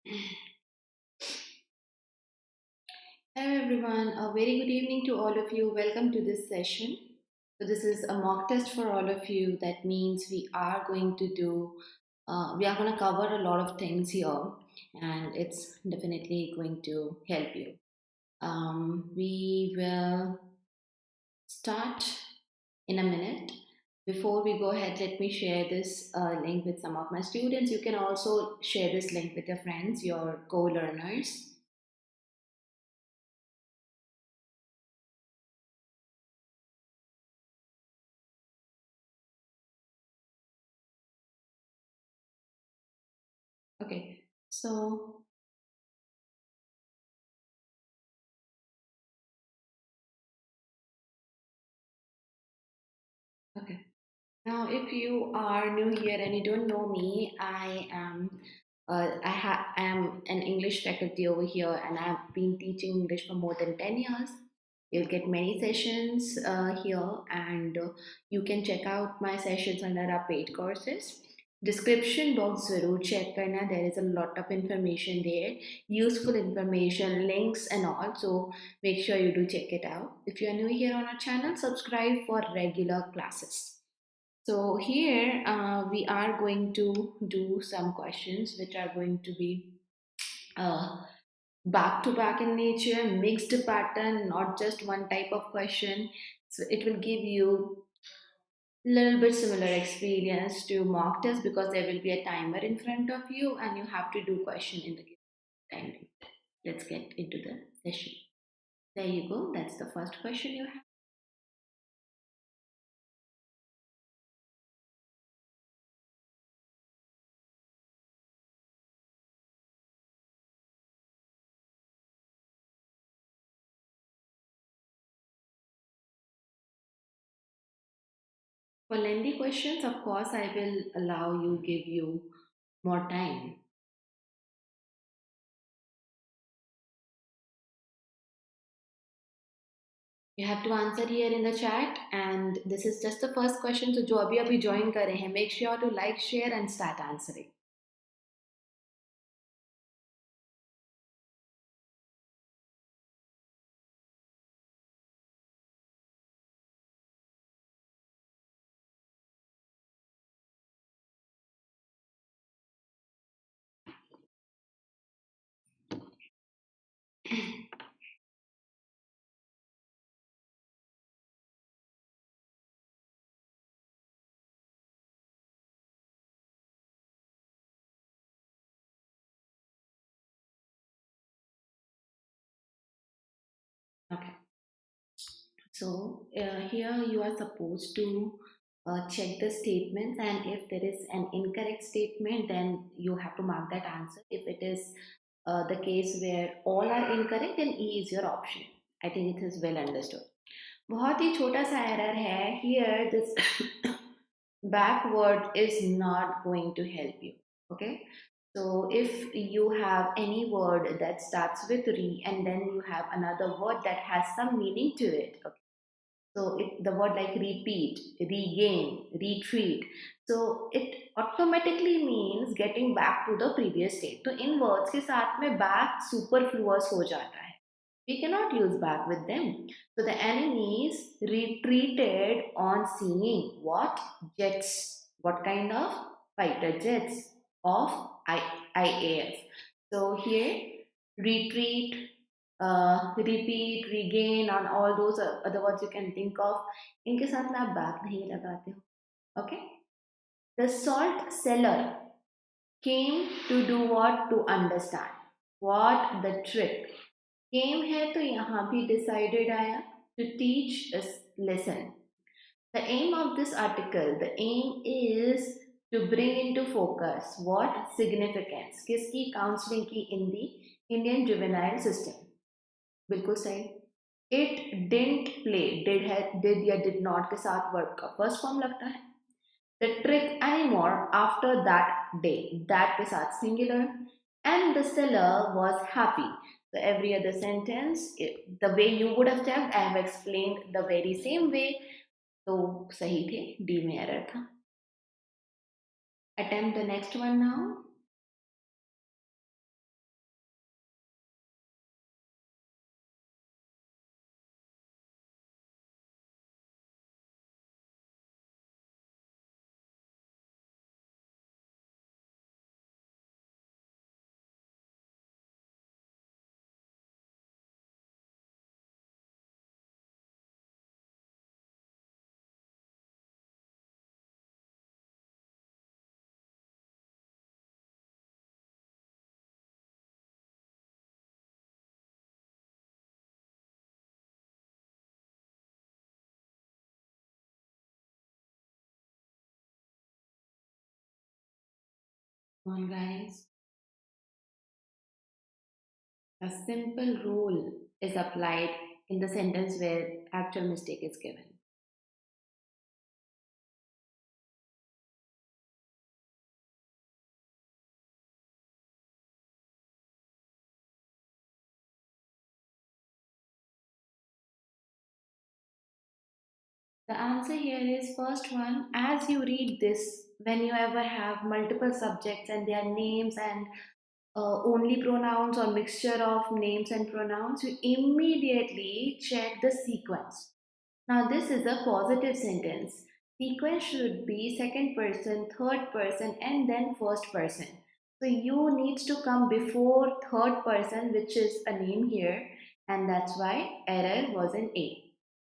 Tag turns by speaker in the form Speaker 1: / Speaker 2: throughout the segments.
Speaker 1: Hello everyone, a very good evening to all of you. Welcome to this session. So this is a mock test for all of you. That means we are going to cover a lot of things here, and it's definitely going to help you. We will start in a minute. Before we go ahead, let me share this link with some of my students. You can also share this link with your friends, your co-learners. Okay, so okay. Now, if you are new here and you don't know me, I am an English faculty over here, and I've been teaching English for more than 10 years. You'll get many sessions here, and you can check out my sessions under our paid courses. Description box जरूर check करना. There is a lot of information there, useful information, links and all. So make sure you do check it out. If you are new here on our channel, subscribe for regular classes. So here we are going to do some questions which are going to be uh, back to back in nature, mixed pattern, not just one type of question. So it will give you little bit similar experience to mock test because there will be a timer in front of you and you have to do question in the time limit. Let's get into the session. There you go. That's the first question you have. For lengthy questions, of course, I will give you more time. You have to answer here in the chat, and this is just the first question. So जो अभी अभी join कर रहे हैं, make sure to like, share, and start answering. Okay. So here you are supposed to check the statements, and if there is an incorrect statement, then you have to mark that answer. If it is the case where all are incorrect, then E is your option. I think it is well understood. बहुत ही छोटा सा error है here. This backward is not going to help you. Okay, so if you have any word that starts with re and then you have another word that has some meaning to it, okay? So the word like repeat, regain, retreat, so it automatically means getting back to the previous state. तो इन words के साथ में back superfluous हो जाता है. We cannot use back with them. So the enemies retreated on seeing what? Jets. What kind of? Fighter jets of IAF. So here, retreat, repeat, regain, and all those other words you can think of. इनके साथ में आप back नहीं लगाते हो. Okay? The salt seller came to do what? To understand. What? The trick. Came है तो यहाँ भी decided आया to teach a lesson. The aim of this article, the aim is to bring into focus what? Significance. किसकी? Counseling की in the Indian juvenile system. बिल्कुल सही. It didn't play. Did या did not के साथ word का first form लगता है. The trick anymore after that day. That के साथ singular. And the seller was happy. So every other sentence, the way you would have checked, I have explained the very same way. तो सही थे. D में error था. Attempt the next one now. Come on, guys. A simple rule is applied in the sentence where actual mistake is given. The answer here is first one. As you read this, when you ever have multiple subjects and their names and only pronouns or mixture of names and pronouns, you immediately check the sequence. Now, this is a positive sentence. Sequence should be second person, third person, and then first person. So, you needs to come before third person, which is a name here, and that's why error was in A.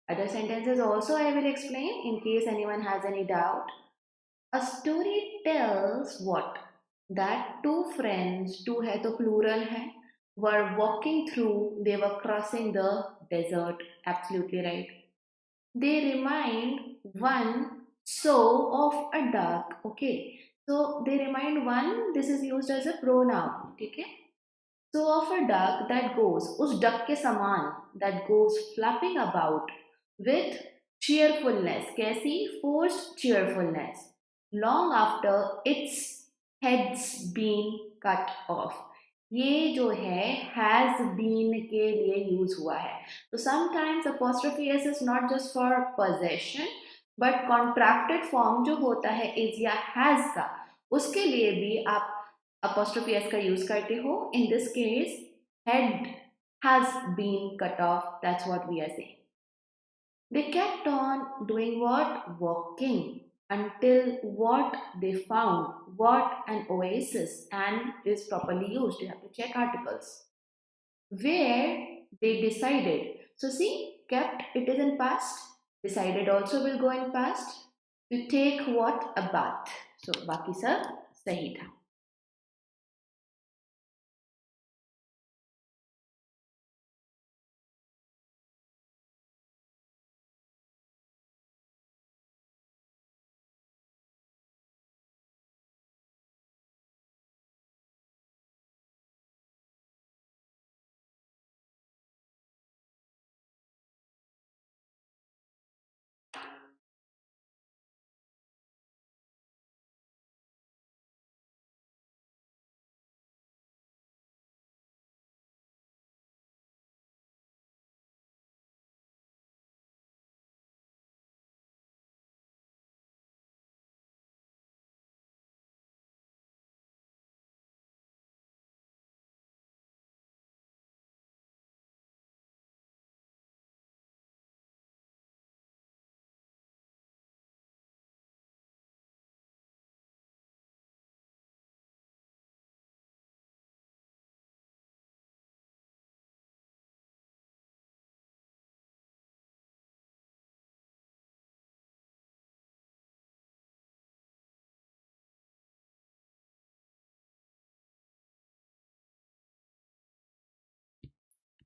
Speaker 1: Other sentences also I will explain in case anyone has any doubt. A story tells what? That two friends, two है तो plural है, were walking through, they were crossing the desert. Absolutely right. They remind one so of a duck. Okay. So they remind one, this is used as a pronoun. Okay. So of a duck that goes, उस duck के समान, that goes flapping about with cheerfulness. कैसी? Forced cheerfulness. Long after its head's been cut off. ये जो है has been के लिए use हुआ है. तो sometimes apostrophe s is not just for possession but contracted form जो होता है is या has का, उसके लिए भी आप apostrophe s का यूज करते हो. In this case, head has been cut off. That's what we are saying. They kept on doing what? Walking until what they found. What? An oasis. And is properly used. You have to check articles. Where they decided. So see, kept, it is in past. Decided also will go in past. To take what? A bath. So बाकी सब सही था.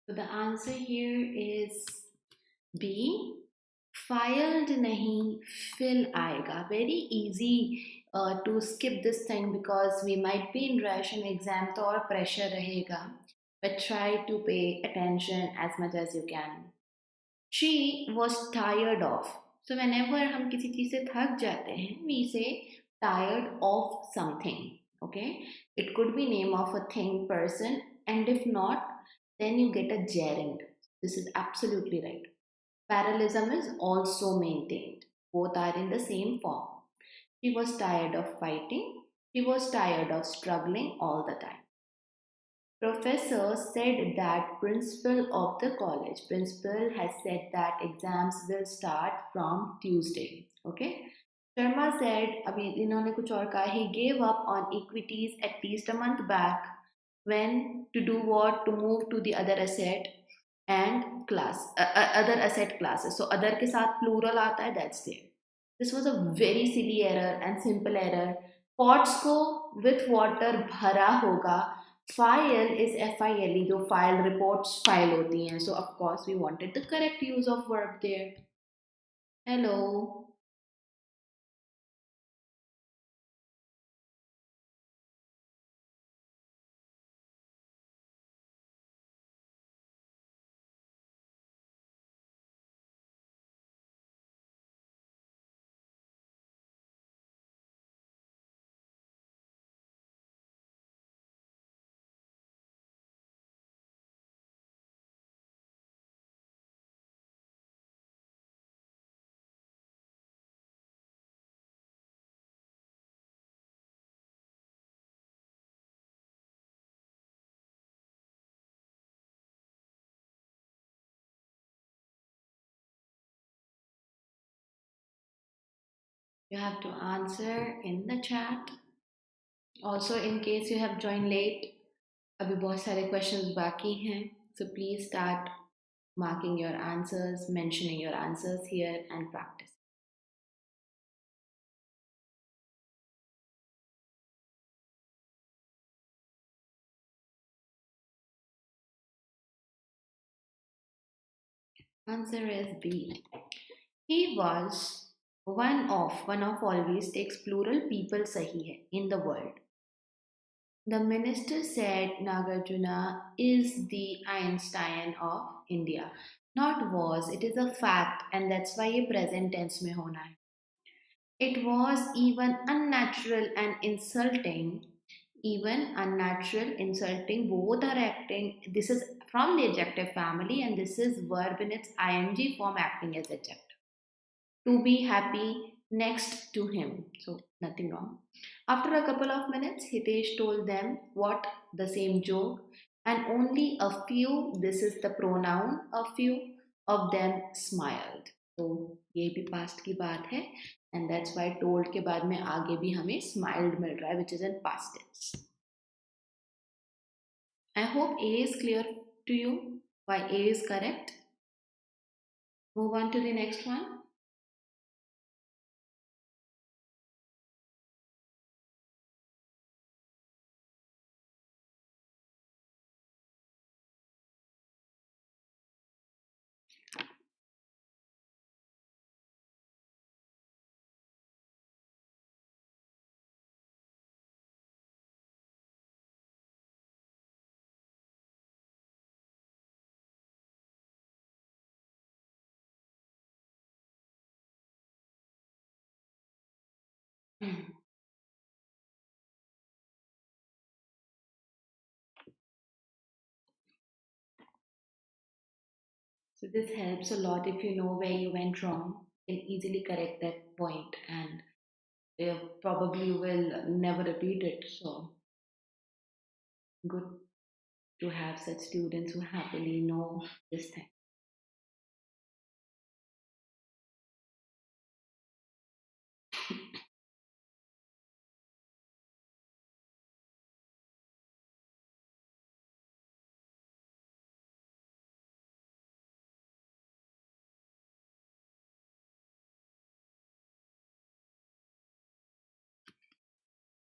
Speaker 1: So the answer here is B. Filed नहीं, fill आएगा. Very easy to skip this thing because we might be in rush and exam तो और pressure रहेगा. But try to pay attention as much as you can. She was tired of. So whenever हम किसी चीज से थक जाते हैं, we say tired of something. Okay? It could be name of a thing, person, and if not, then you get a gerund. This is absolutely right. Parallelism is also maintained. Both are in the same form. He was tired of fighting. He was tired of struggling all the time. Professor said that principal of the college, principal has said that exams will start from Tuesday. Okay. Sharma said, अभी इन्होंने कुछ और कहा, he gave up on equities at least a month back. When to do what? To move to the other asset and class, other asset classes. So other के साथ plural आता है, that's there. This was a very silly error and simple error. Pots को with water भरा होगा. File is FILE, जो file reports file होती हैं. So of course we wanted the correct use of verb there. Hello. You have to answer in the chat. Also, in case you have joined late, अभी बहुत सारे questions बाकी हैं. So please start marking your answers, mentioning your answers here and practice. Answer is B. He was one of always takes plural people sahi hai in the world. The minister said Nagarjuna is the Einstein of India. Not was, it is a fact and that's why ये present tense में होना है. It was even unnatural and insulting. Even unnatural, insulting, both are acting. This is from the adjective family and this is verb in its ing form acting as adjective. To be happy next to him. So nothing wrong. After a couple of minutes, Hitesh told them what the same joke, and only a few, this is the pronoun, a few of them smiled. तो ये भी past की बात है and that's why told के बाद में आगे भी हमें smiled मिल रहा है which is in past tense. I hope A is clear to you why A is correct. Move on to the next one. So this helps a lot if you know where you went wrong. You can easily correct that point and probably will never repeat it. So good to have such students who happily know this thing.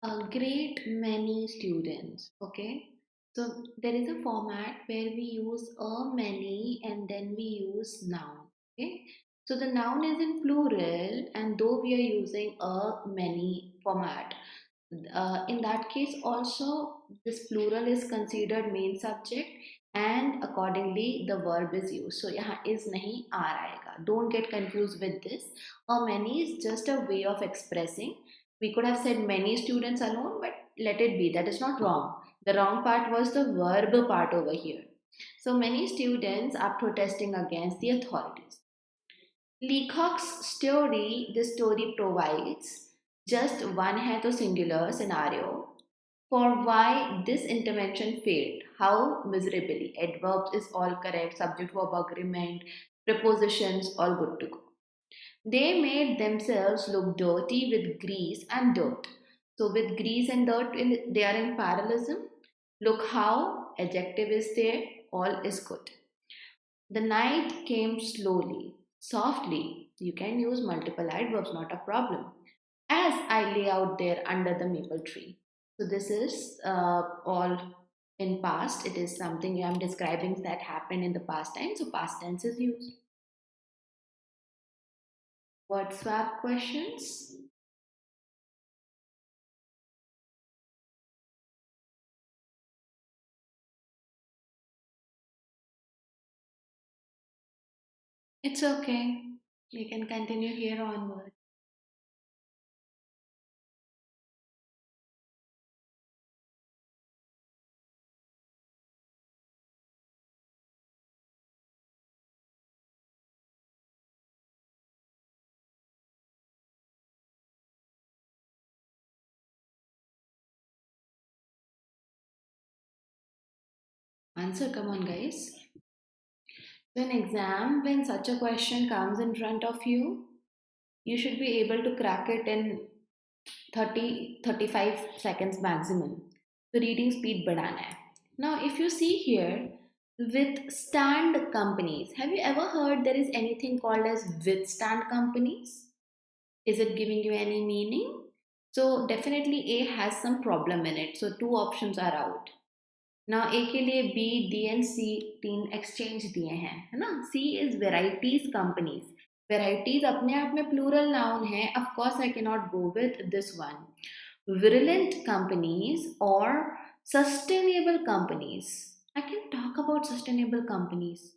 Speaker 1: A great many students. Okay. So there is a format where we use a many and then we use noun. Okay. So the noun is in plural and though we are using a many format, in that case also this plural is considered main subject and accordingly the verb is used. So यहाँ is नहीं R आएगा. Don't get confused with this. A many is just a way of expressing. We could have said many students alone, but let it be. That is not wrong. The wrong part was the verb part over here. So many students are protesting against the authorities. Leacock's story, this story provides just one है तो singular scenario for why this intervention failed. How miserably. Adverbs is all correct, subject verb agreement, prepositions all good to go. They made themselves look dirty with grease and dirt. So with grease and dirt, they are in parallelism. Look how adjective is there, all is good. The night came slowly, softly. You can use multiple adverbs, not a problem. As I lay out there under the maple tree. So this is all in past. It is something I am describing that happened in the past time. So past tense is used. Word swap questions. It's okay. We can continue here onward. Answer, come on, guys. So in exam, when such a question comes in front of you, you should be able to crack it in 30-35 seconds maximum. So reading speed बढ़ाना है. Now if you see here, withstand companies, have you ever heard there is anything called as withstand companies? Is it giving you any meaning? So definitely A has some problem in it, so two options are out. Now A के लिए B, D and C तीन exchange दिए हैं, है ना. C is varieties companies. Varieties अपने आप में plural noun है. Of course I cannot go with this one. Virulent companies or sustainable companies. I can talk about sustainable companies.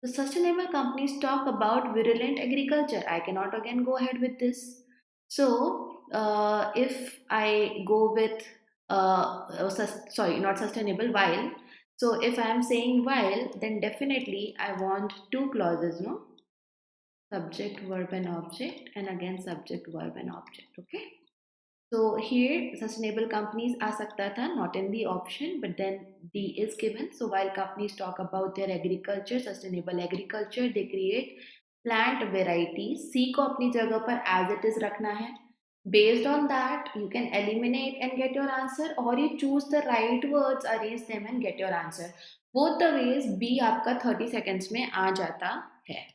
Speaker 1: The sustainable companies talk about virulent agriculture. I cannot again go ahead with this. So if I go with sorry, not sustainable, while. So if I am saying while, then definitely I want two clauses, no? Subject, verb and object, and again subject, verb and object, okay? So here sustainable companies aa sakta tha, not in the option, but then D is given. So while companies talk about their agriculture, sustainable agriculture, they create plant varieties. C को अपनी जगह पर as it is रखना है. Based on that, you can eliminate and get your answer, or you choose the right words, arrange them and get your answer. Both the ways, B आपका 30 seconds में आ जाता है.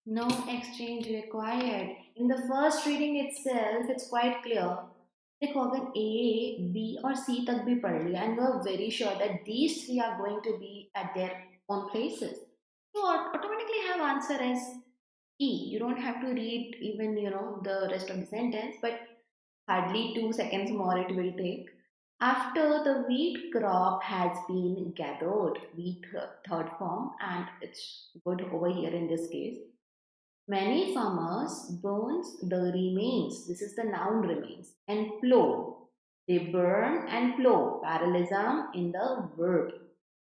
Speaker 1: No exchange required. In the first reading itself, it's quite clear. देखो अगर A, B और C तक भी पढ़ लिया and we're very sure that these three are going to be at their own places, you automatically have answer as E. You don't have to read even the rest of the sentence, but hardly 2 seconds more it will take. After the wheat crop has been gathered, wheat third form, and it's good over here in this case. Many farmers burns the remains, this is the noun remains, and plow. They burn and plow, parallelism in the verb.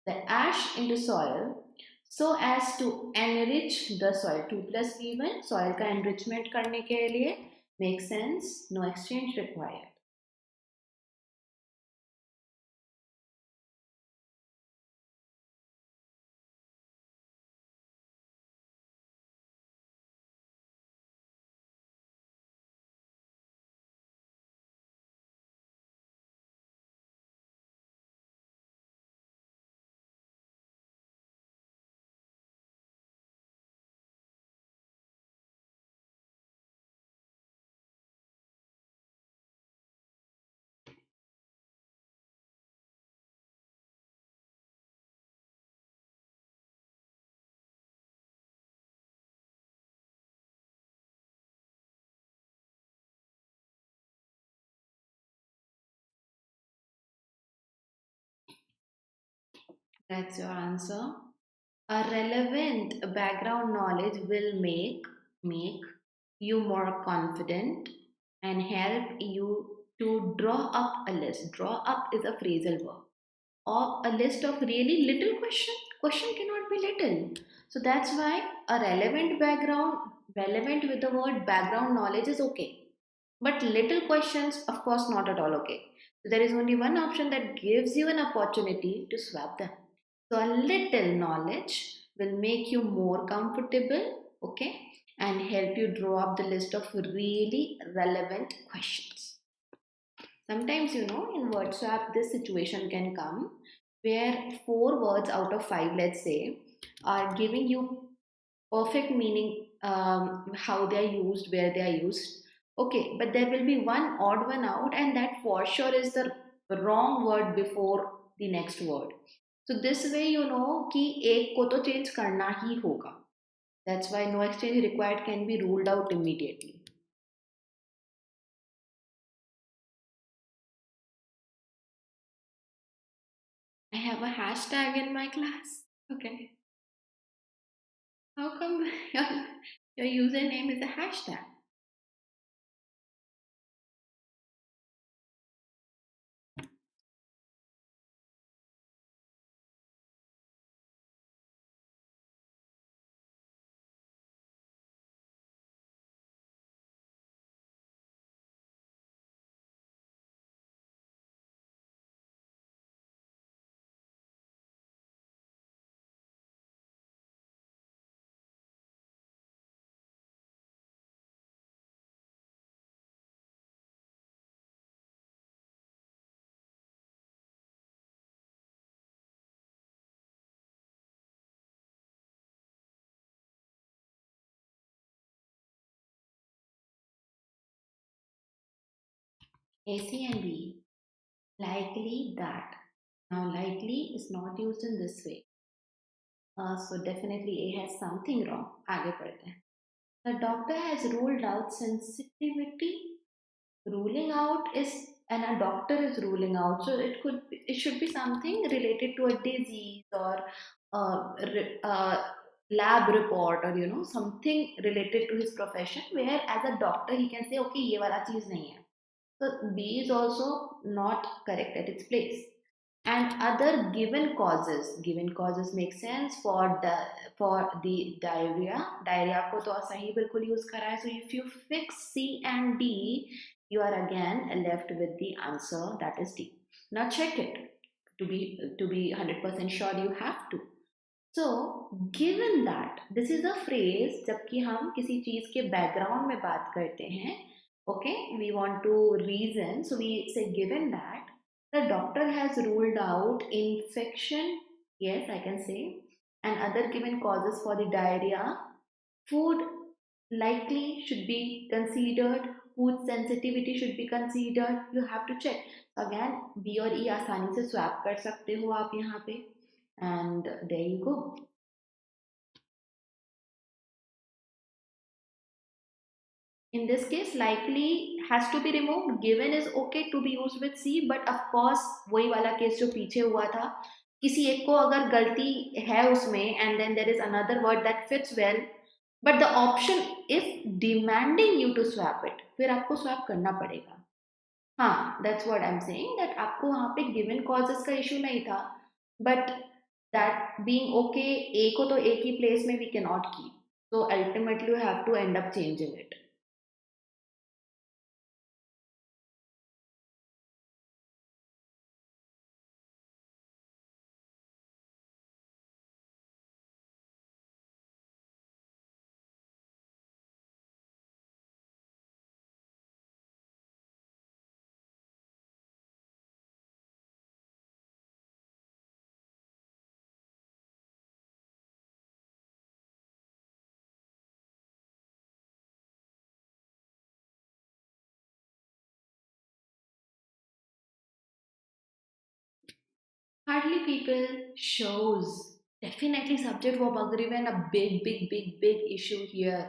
Speaker 1: The ash into soil so as to enrich the soil. 2 plus V1, soil का enrichment करने के लिए, makes sense, no exchange required. That's your answer. A relevant background knowledge will make you more confident and help you to draw up a list. Draw up is a phrasal verb. Or a list of really little question. Question cannot be little. So that's why a relevant with the word background knowledge is okay. But little questions, of course, not at all okay. So there is only one option that gives you an opportunity to swap them. So a little knowledge will make you more comfortable, okay, and help you draw up the list of really relevant questions. Sometimes, in WhatsApp, this situation can come where 4 words out of 5, let's say, are giving you perfect meaning, how they are used, where they are used. Okay, but there will be one odd one out, and that for sure is the wrong word before the next word. So this way you know कि एक को तो change करना ही होगा. That's why no exchange required can be ruled out immediately. I have a hashtag in my class. Okay. How come your username is a hashtag? AC and B. Likely that. Now, likely is not used in this way. So definitely A has something wrong. आगे पढ़ते हैं. The doctor has ruled out sensitivity. Ruling out is, and a doctor is ruling out. So it should be something related to a disease or lab report, or something related to his profession. Where as a doctor he can say, okay, ये वाला चीज नहीं है. So B is also not correct at its place. And other given causes make sense for the diarrhea को तो सही बिल्कुल use करा है. So if you fix C and D, you are again left with the answer, that is D. Now check it. To be 100% sure, you have to. So given that, this is a phrase जबकि हम किसी चीज के background में बात करते हैं. Okay, we want to reason, so we say given that the doctor has ruled out infection, yes, I can say, and other given causes for the diarrhea. Food likely should be considered, food sensitivity should be considered. You have to check. Again, B और E आसानी से swap कर सकते हो आप यहाँ पे, and there you go. In this case, likely has to be removed. Given is okay to be used with C, but of course वही वाला केस जो पीछे हुआ था, किसी एक को अगर गलती है उसमें and then there is another word that fits well, but the option is demanding you to swap it, फिर आपको swap करना पड़ेगा. हाँ, that's what I'm saying, that आपको वहाँ पे given causes का issue नहीं था, but that being okay, A को तो एक ही place में we cannot keep, so ultimately you have to end up changing it. Hardly people shows. Definitely subject verb agreement a big issue here.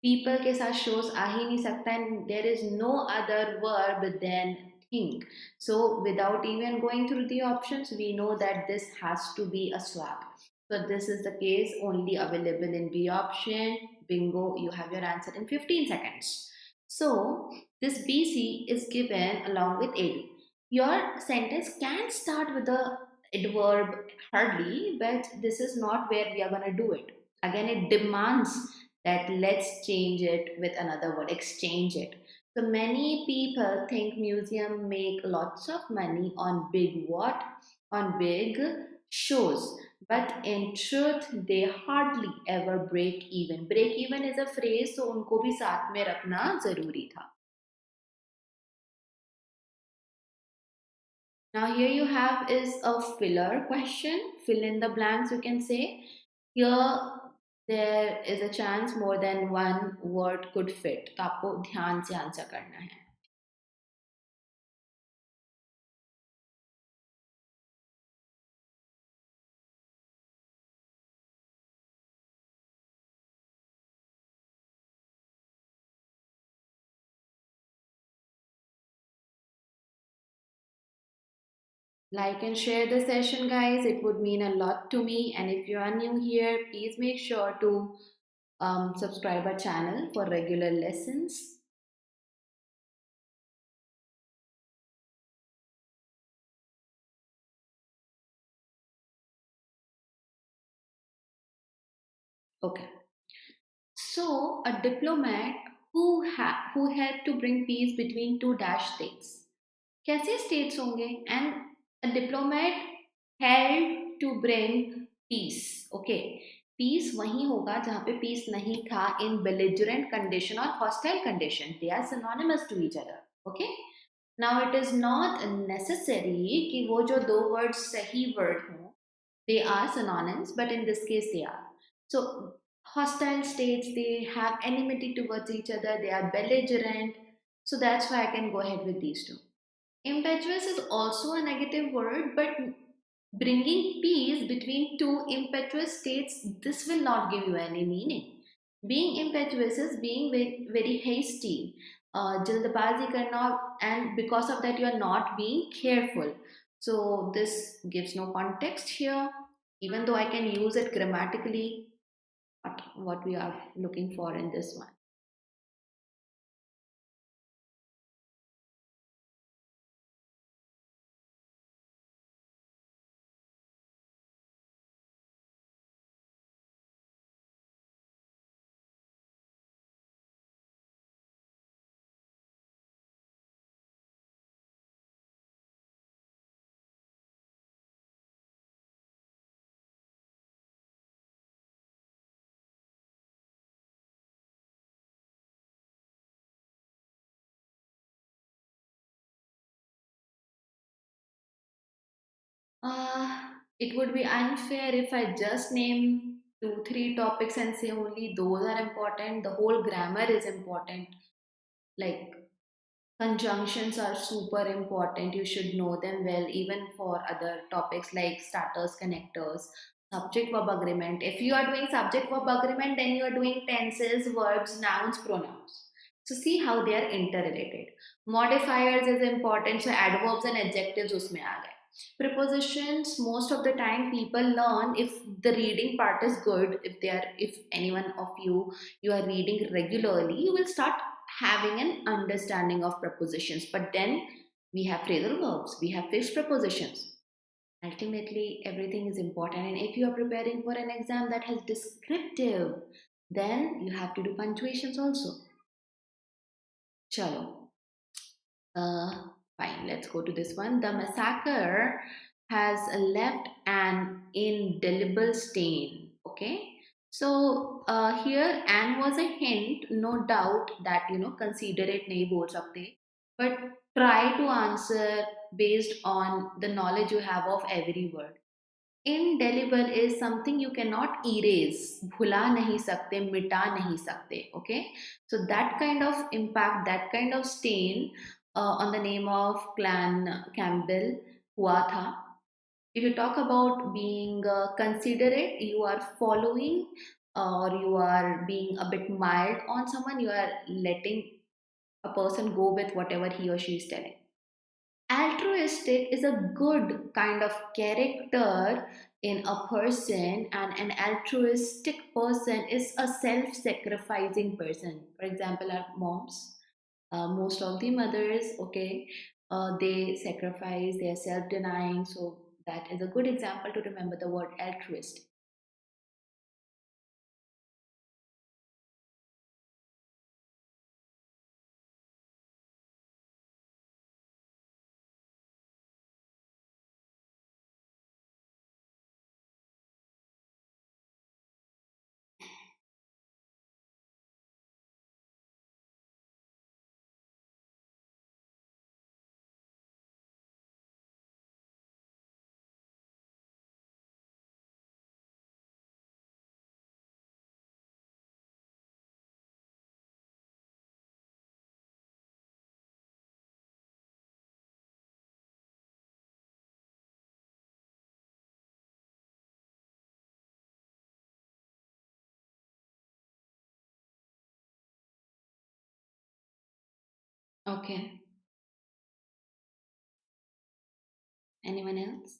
Speaker 1: People के साथ shows आ ही नहीं सकता, and there is no other verb than think. So without even going through the options, we know that this has to be a swap. So this is the case only available in B option. Bingo, you have your answer in 15 seconds. So this BC is given along with AD. Your sentence can start with the adverb hardly, but this is not where we are going to do it. Again, it demands that let's change it with another word, exchange it. So many people think museum make lots of money on big what? On big shows. But in truth, they hardly ever break even. Break even is a phrase, so उनको भी साथ में रखना जरूरी था. Now here you have is a filler question, fill in the blanks you can say. Here there is a chance more than one word could fit. तो आपको ध्यान से आंसर करना है. Like and share the session, guys. It would mean a lot to me. And if you are new here, please make sure to subscribe our channel for regular lessons. Okay. So a diplomat who helped to bring peace between two dash states. कैसे states होंगे? And a diplomat helped to bring peace. Okay. Peace वहीं होगा जहाँ पे peace नहीं था in belligerent condition or hostile condition. They are synonymous to each other. Okay. Now it is not necessary कि वो जो दो words सही word हों. They are synonyms, but in this case they are. So hostile states, they have enmity towards each other, they are belligerent. So that's why I can go ahead with these two. Impetuous is also a negative word, but bringing peace between two impetuous states, this will not give you any meaning. Being impetuous is being very, very hasty, jaldbazi karna, and because of that, you are not being careful. So, this gives no context here, even though I can use it grammatically, what we are looking for in this one. It would be unfair if I just name two, three topics and say only those are important. The whole grammar is important. Like conjunctions are super important. You should know them well, even for other topics like starters, connectors, subject verb agreement. If you are doing subject verb agreement, then you are doing tenses, verbs, nouns, pronouns. So see how they are interrelated. Modifiers is important. So adverbs and adjectives उसमें आ गए. Prepositions, most of the time people learn if the reading part is good. If anyone of you are reading regularly, you will start having an understanding of prepositions. But then we have phrasal verbs, we have fixed prepositions. Ultimately, everything is important. And if you are preparing for an exam that has descriptive, then you have to do punctuations also. Chalo. Fine, let's go to this one. The massacre has left an indelible stain. Okay. So here "and" was a hint, no doubt that consider it nahi bol sakte, but try to answer based on the knowledge you have of every word. Indelible is something you cannot erase, भुला नहीं सकते, मिटा नहीं सकते. Okay, so that kind of impact, that kind of stain on the name of clan Campbell हुआ था. If you talk about being considerate, you are following or you are being a bit mild on someone, you are letting a person go with whatever he or she is telling. Altruistic is a good kind of character in a person, and an altruistic person is a self-sacrificing person. For example, our moms, most of the mothers, okay, they sacrifice, they are self-denying. So that is a good example to remember the word altruistic. Okay. Anyone else?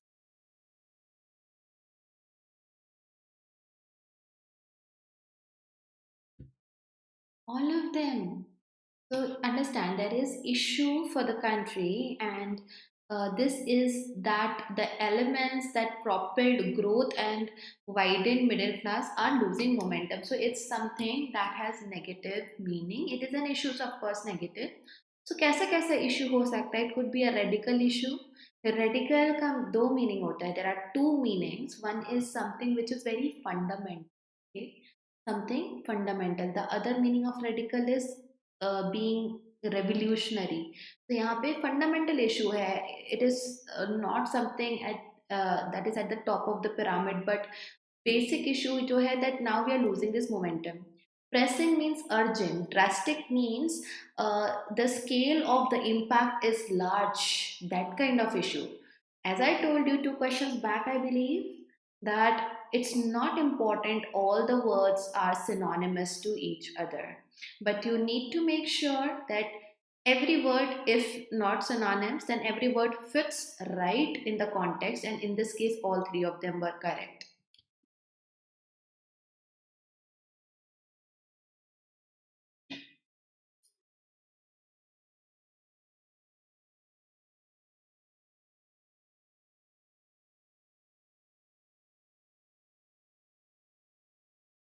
Speaker 1: All of them. So understand there is issue for the country, and this is that the elements that propelled growth and widened middle class are losing momentum. So it's something that has negative meaning. It is an issue, so of course negative. So कैसा कैसा issue हो सकता है? It could be a radical issue. Radical का दो meaning होता है. There are two meanings. One is something which is very fundamental. Okay? Something fundamental. The other meaning of radical is being revolutionary. तो यहाँ पे fundamental issue है. It is not something that is at the top of the pyramid, but basic issue जो है that now we are losing this momentum. Pressing means urgent. Drastic means the scale of the impact is large. That kind of issue. As I told you 2 questions back, I believe that it's not important all the words are synonymous to each other, but you need to make sure that every word, if not synonyms, then every word fits right in the context, and in this case all three of them were correct.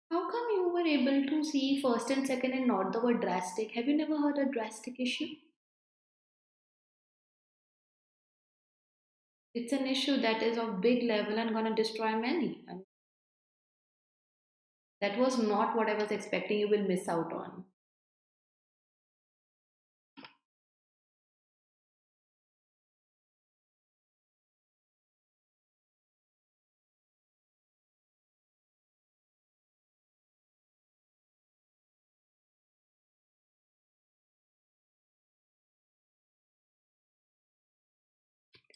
Speaker 1: How come you were able to see first and second and not the word drastic? Have you never heard a drastic issue? It's an issue that is of big level and gonna destroy many. And that was not what I was expecting you will miss out on.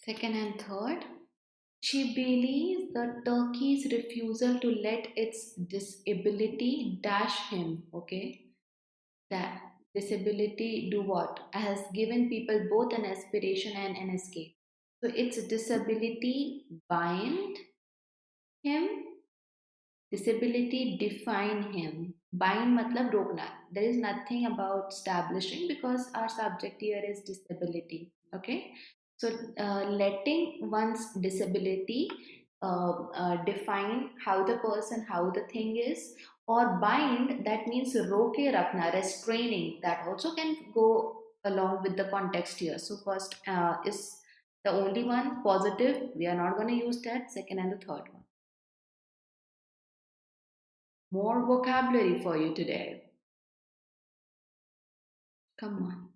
Speaker 1: Second and third. She believes the turkey's refusal to let its disability dash him. Okay, that disability do what? Has given people both an aspiration and an escape. So its disability bind him, disability define him. Bind matlab rokna. There is nothing about establishing because our subject here is disability. Okay, so letting one's disability define how the person, how the thing is, or bind, that means roke rakna, restraining. That also can go along with the context here. So first is the only one positive. We are not going to use that. Second and the third one. More vocabulary for you today. Come on.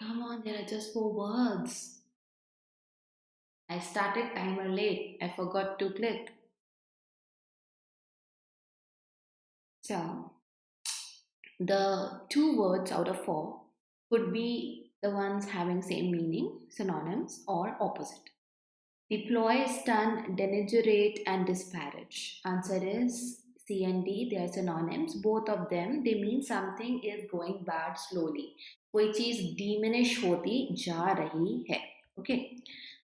Speaker 1: Come on, there are just 4 words. I started timer late. I forgot to click. So, the 2 words out of 4 could be the ones having same meaning, synonyms, or opposite. Deploy, stun, denigrate, and disparage. Answer is C and D. They are synonyms. Both of them, they mean something is going bad slowly. कोई चीज diminish होती जा रही है. Okay.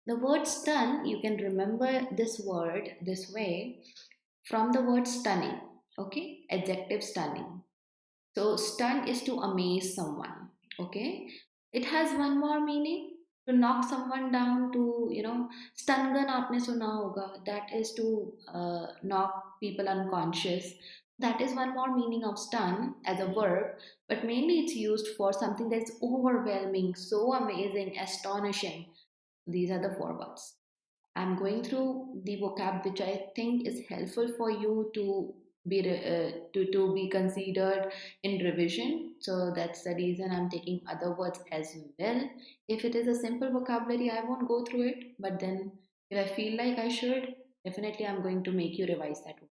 Speaker 1: The word stun, you can remember this word this way from the word stunning. Okay, adjective stunning. So stun is to amaze someone. Okay, it has one more meaning. To knock someone down, to stun gun आपने सुना होगा, that is to knock people unconscious. That is one more meaning of stun as a verb, but mainly it's used for something that's overwhelming, so amazing, astonishing. These are the four words. I'm going through the vocab which I think is helpful for you to to be considered in revision. So that's the reason I'm taking other words as well. If it is a simple vocabulary, I won't go through it. But then, if I feel like I should, definitely I'm going to make you revise that one.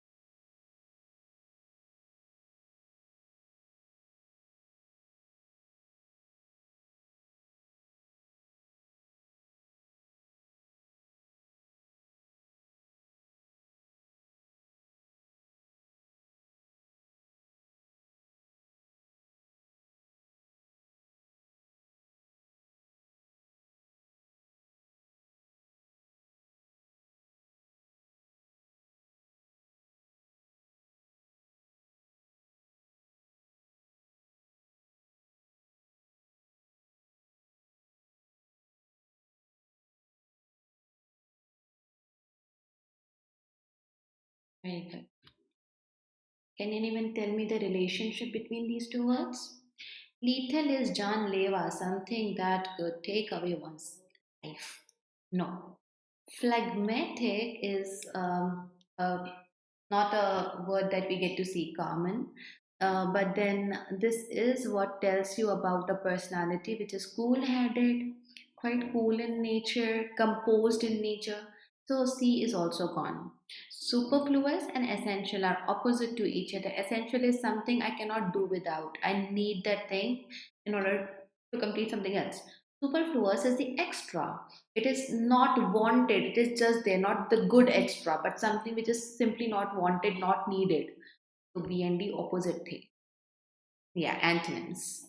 Speaker 1: Very good. Can anyone tell me the relationship between these two words? Lethal is janleva, something that could take away one's life. No. Phlegmatic is not a word that we get to see common, but then this is what tells you about a personality which is cool headed, quite cool in nature, composed in nature. So C is also gone. Superfluous and essential are opposite to each other. Essential is something I cannot do without. I need that thing in order to complete something else. Superfluous is the extra. It is not wanted. It is just there, not the good extra, but something which is simply not wanted, not needed. So B and D opposite thing. Yeah, antonyms.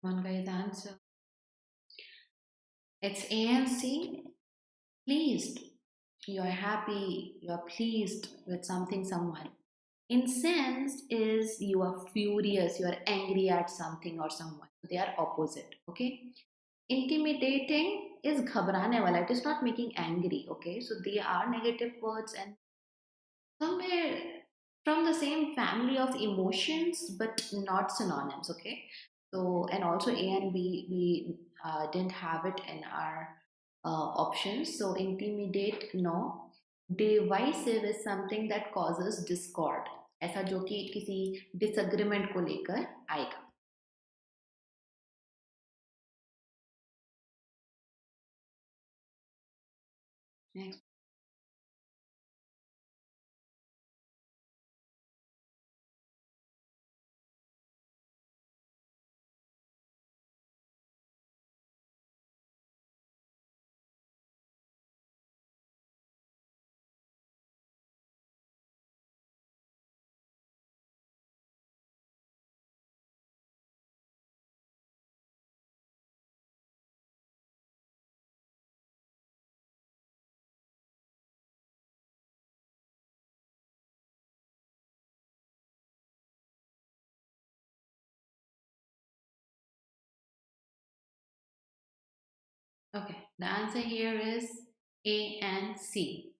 Speaker 1: One guy's answer. It's A and C. Pleased. You're happy. You're pleased with something, someone. Incensed is you are furious. You are angry at something or someone. They are opposite. Okay. Intimidating is घबराने वाला. It is not making angry. Okay. So they are negative words and somewhere from the same family of emotions, but not synonyms. Okay. So, and also A and B, we didn't have it in our options. So, intimidate, no. Divisive is something that causes discord. ऐसा जो कि किसी disagreement को लेकर आएगा. Next. Okay, the answer here is A and C.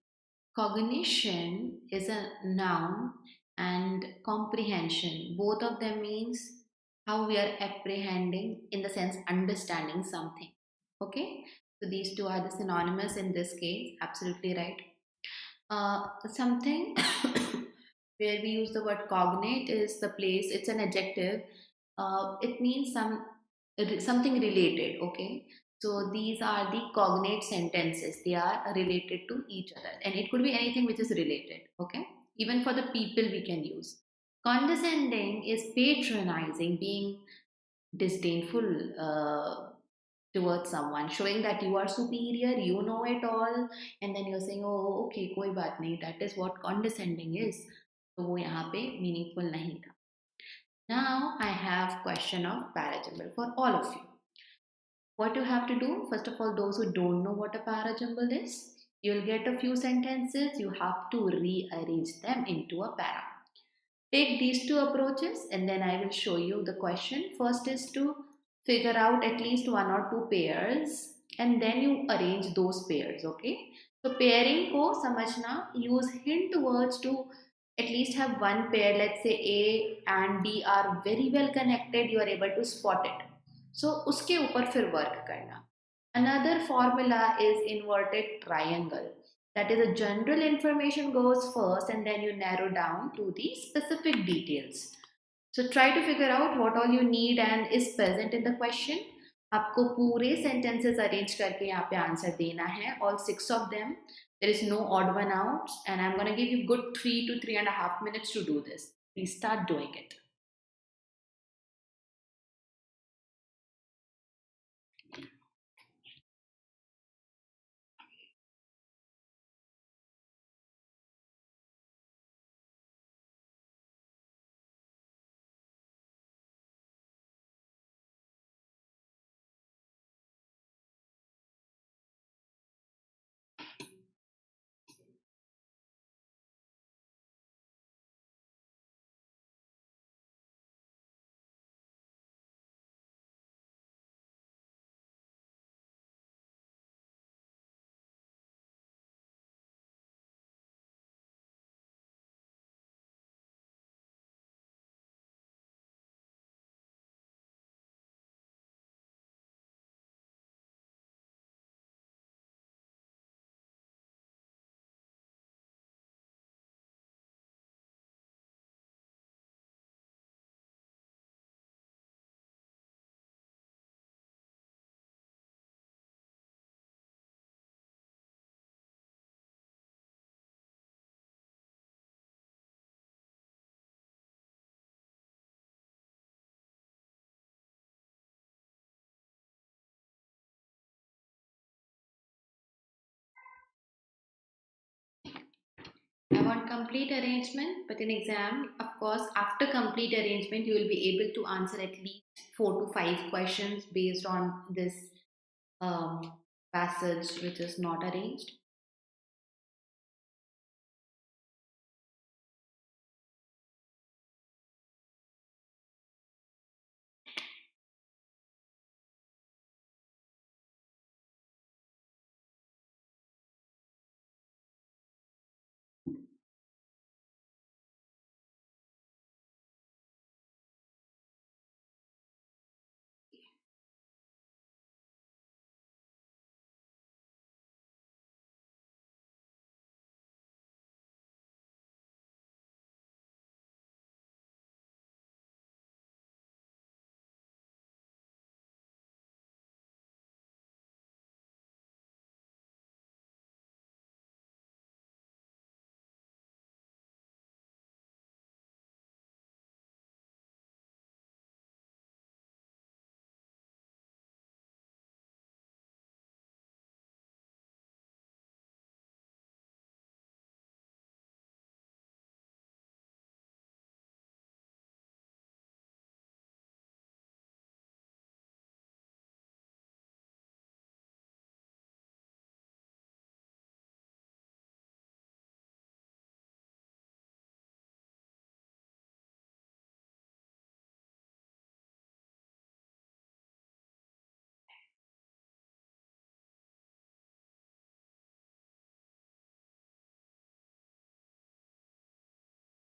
Speaker 1: Cognition is a noun and comprehension. Both of them means how we are apprehending, in the sense understanding something. Okay, so these two are the synonymous in this case. Absolutely right. Something where we use the word cognate is the place. It's an adjective. It means some. something related. Okay, so these are the cognate sentences. They are related to each other, and it could be anything which is related. Okay, even for the people we can use. Condescending is patronizing, being disdainful towards someone, showing that you are superior, you know it all, and then you're saying, oh okay, koi baat nahi. That is what condescending is. तो वो यहाँ पे meaningful नहीं था. Now I have question of para-jumble for all of you. What you have to do, first of all, those who don't know what a para-jumble is, you'll get a few sentences, you have to rearrange them into a para. Take these two approaches and then I will show you the question. First is to figure out at least one or two pairs and then you arrange those pairs, okay? So pairing ko samajhna, use hint words to at least have one pair. Let's say A and B are very well connected, you are able to spot it. So uske upar fir work karna. Another formula is inverted triangle. That is, a general information goes first and then you narrow down to the specific details. So try to figure out what all you need and is present in the question. आपको पूरे sentences arrange करके यहाँ पे answer देना है, all 6 of them. There is no odd one out, and I'm going to give you good 3 to 3.5 minutes to do this. Please start doing it. I want complete arrangement, but in exam, of course, after complete arrangement, you will be able to answer at least 4 to 5 questions based on this um, passage which is not arranged.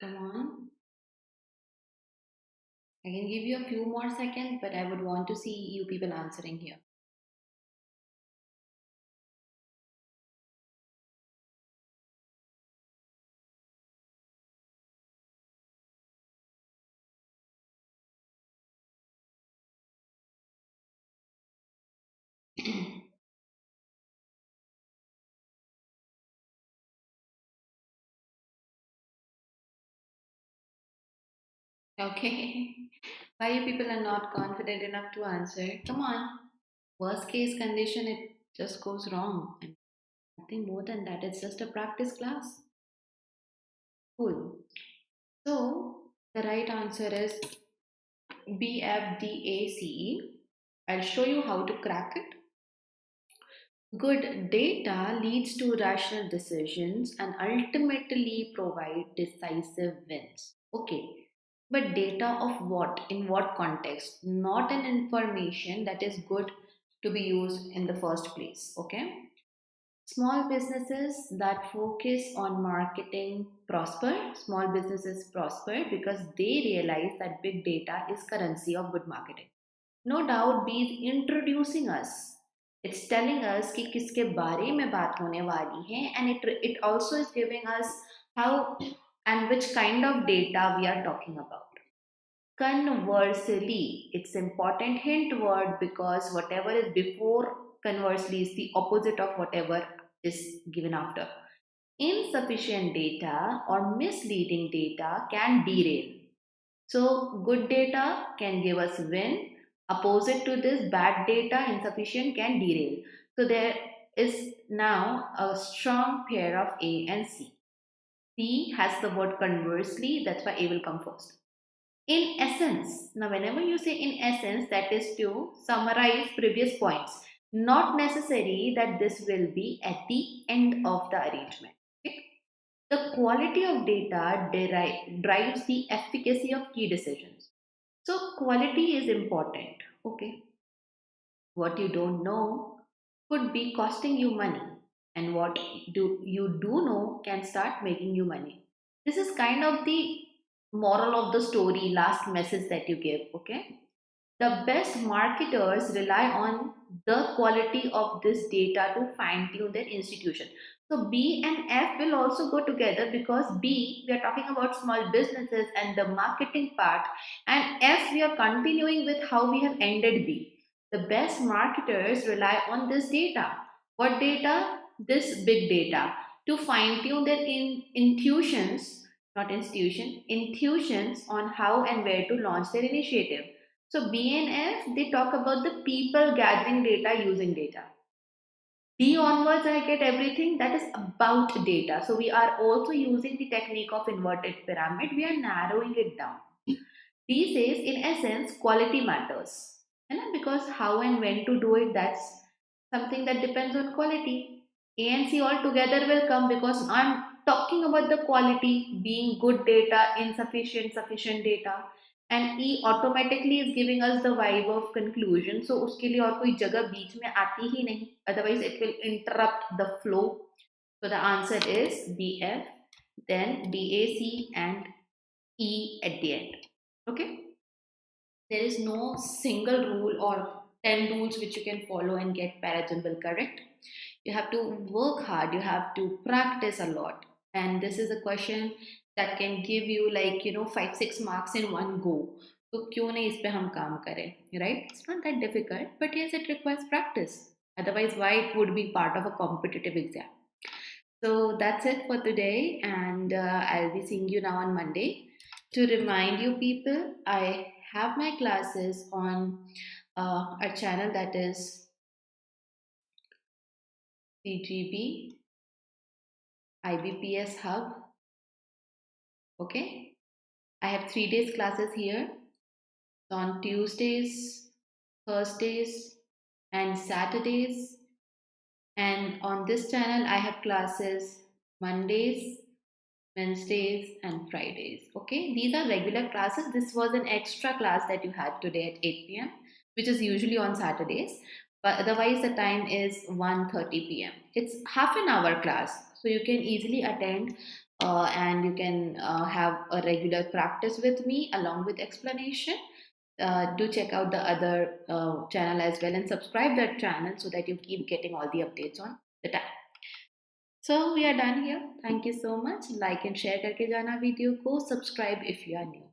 Speaker 1: Come on. I can give you a few more seconds, but I would want to see you people answering here. Okay. Why you people are not confident enough to answer? Come on. Worst case condition, it just goes wrong. And nothing more than that. It's just a practice class. Cool. So the right answer is BFDACE. I'll show you how to crack it. Good data leads to rational decisions and ultimately provide decisive wins. Okay, but data of what? In what context? Not an information that is good to be used in the first place. Okay, small businesses that focus on marketing prosper. Small businesses prosper because they realize that big data is currency of good marketing. No doubt B is introducing us. It's telling us कि किसके बारे में बात होने वाली है, and it also is giving us how and which kind of data we are talking about. Conversely, it's important hint word because whatever is before conversely is the opposite of whatever is given after. Insufficient data or misleading data can derail. So good data can give us win. Opposite to this, bad data, insufficient can derail. So there is now a strong pair of A and C. C has the word conversely, that's why A will come first. In essence, now whenever you say in essence, that is to summarize previous points. Not necessary that this will be at the end of the arrangement. Okay? The quality of data drives the efficacy of key decisions. So quality is important. Okay. What you don't know could be costing you money, and what you do know can start making you money. This is kind of the moral of the story, last message that you give. Okay. The best marketers rely on the quality of this data to fine tune their institution. So B and F will also go together because B, we are talking about small businesses and the marketing part, and F, we are continuing with how we have ended B. The best marketers rely on this data. What data? This big data to fine tune their intuitions, not institution, intuitions on how and where to launch their initiative. So B and F, they talk about the people gathering data using data. D onwards, I get everything that is about data. So we are also using the technique of inverted pyramid. We are narrowing it down. D says, in essence, quality matters. Because how and when to do it, that's something that depends on quality. A and C all together will come because I'm talking about the quality being good data, insufficient, sufficient data. And E automatically is giving us the vibe of conclusion. So उसके लिए और कोई जगह बीच में आती ही नहीं. Otherwise it will interrupt the flow. So the answer is BF, then BAC and E at the end. Okay. There is no single rule or 10 rules which you can follow and get para-jumble correct. You have to work hard, you have to practice a lot. And this is a question that can give you like, 5-6 marks in one go. So क्यों नहीं इस पे हम काम करें, right? It's not that difficult, but yes, it requires practice. Otherwise, why it would be part of a competitive exam? So that's it for today, and I'll be seeing you now on Monday. To remind you people, I have my classes on a channel that is CGB IBPS Hub. Okay, I have 3 days classes here on Tuesdays, Thursdays, and Saturdays. And on this channel, I have classes Mondays, Wednesdays, and Fridays. Okay, these are regular classes. This was an extra class that you had today at 8 p.m., which is usually on Saturdays. But otherwise, the time is 1:30 p.m. It's half an hour class, so you can easily attend and you can have a regular practice with me along with explanation. Do check out the other channel as well and subscribe that channel so that you keep getting all the updates on the time. So we are done here. Thank you so much. Like and share करके जाना video को. Subscribe if you are new.